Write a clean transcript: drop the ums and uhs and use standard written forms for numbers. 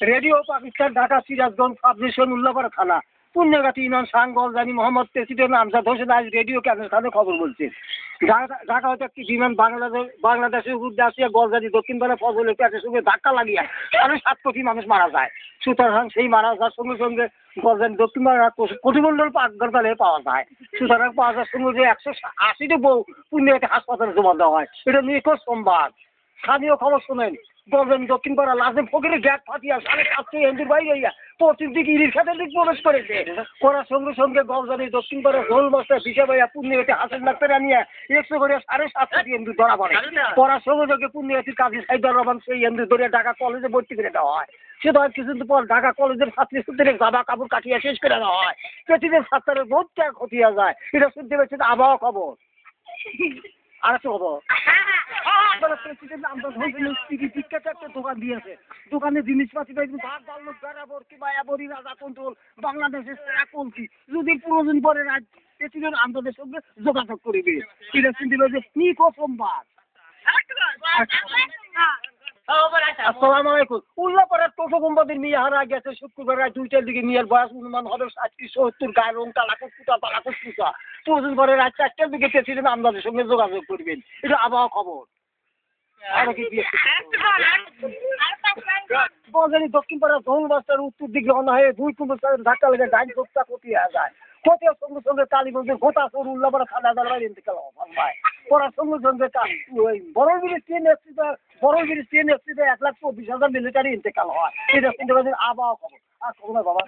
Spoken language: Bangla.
রেডিও পাকিস্তান ঢাকা সিরাজগঞ্জ সাবডিভিশন উল্লাপাড়া থানা পুণ্যগাতি ইউনিয়ন সাঙ্গল জানি মোহাম্মদ প্রেসিডেন্ট আমজাদ হোসেন আজ রেডিও কেন্দ্রের খবর বলছে ঢাকা হতে একটি বিমান বাংলাদেশের উদ্দে আসিয়া গলজানি দক্ষিণপাড়া ফজলের প্যাটের সঙ্গে ধাক্কা লাগিয়া 7.5 কোটি মানুষ মারা যায়। সুতরাং সেই মারা যাওয়ার সঙ্গে সঙ্গে গলজানি দক্ষিণপাড়া কোটিমণ্ডল হাসপাতালে পাওয়া যায়। সুতরাং পাওয়া যাওয়ার সঙ্গে যে 180টি বউ পুণ্যগাতি হাসপাতালে জমা দেওয়া হয়। এটা নিখোঁজ সংবাদ। স্থানীয় খবর শোনেন গলজানি দক্ষিণপাড়া লাজেম ফকিরের ব্যাগ ফাটিয়া 7:30 হিন্দুর বাইরে হইয়া পশ্চিম দিকে ইলির খাতের দিক প্রবেশ করেছে। করার সঙ্গে সঙ্গে গলজানি দক্ষিণপাড়া ঝোল বস্তায় হিসাবে পুণ্যগাতি হাসেন ডাক্তার আনিয়া 100 করে 7.5 হিন্দু ধরা পড়ে। পড়ার সঙ্গে সঙ্গে পুণ্যগাতি কাজী সাইদুর রহমান সেই হিন্দু ধরে ঢাকা কলেজে ভর্তি করে দেওয়া হয়। সেটা হয় কিছুদিন পর ঢাকা কলেজের ছাত্রীদের জামা কাপড় কাটিয়া শেষ করে দেওয়া হয়। প্রেসিডেন্ট ছাত্রের বহুত ত্যাগ হতিয়া যায়। এটা শুনতে পাচ্ছি আবহাওয়া খবর। আর একটা খবর প্রেসিডেন্ট আমজাদ হোসেন বিখ্যাত একটা দোকান দিয়েছে। দোকানে জিনিসপাতি ভাগ বাল্য বেড়াবর্তি মায়াবরী রাজা কন্ট্রোল বাংলাদেশের সেরা কলকি যদি প্রয়োজন পরে প্রেসিডেন্ট আমজাদের সঙ্গে যোগাযোগ করিবে। এটা শুনতে পাচ্ছি নিখোঁজ সোমবার। আসসালামু আলাইকুম। উল্লাপাড়ার টোটো কোম্পানির মেয়ে হারা গেছে শুক্রবার রাত 2টার দিকে। মেয়ের বয়স অনুমান হবে 60-70, গায়ের রং কালাকুচ কুটা পালাকুচ কুটা। প্রয়োজন পরে রাত 4টার দিকে প্রেসিডেন্ট আমজাদের সঙ্গে যোগাযোগ করবেন। এটা আবহাওয়া খবর। আরো কি দিয়ে গলজানি দক্ষিণপাড়া ঝোল বস্তার উত্তর দিকে রওনা হয়ে 2 কিলোমিটার ধাক্কা লেগে ডাইন কোপটা কটিয়া যায়। কটিয়ার সঙ্গে সঙ্গে কালীগঞ্জের গোটাচোর উল্লাপাড়া থানা দরবার ইন্তেকাল হয়। করার সঙ্গে সঙ্গে বড়বির ট্রেন এক্সিডেন্টে 1,25,000 মিলিটারি ইন্তেকাল হয়। এটা শুনতে পাচ্ছেন আবহাওয়া খবর। আর খবর না বাবা।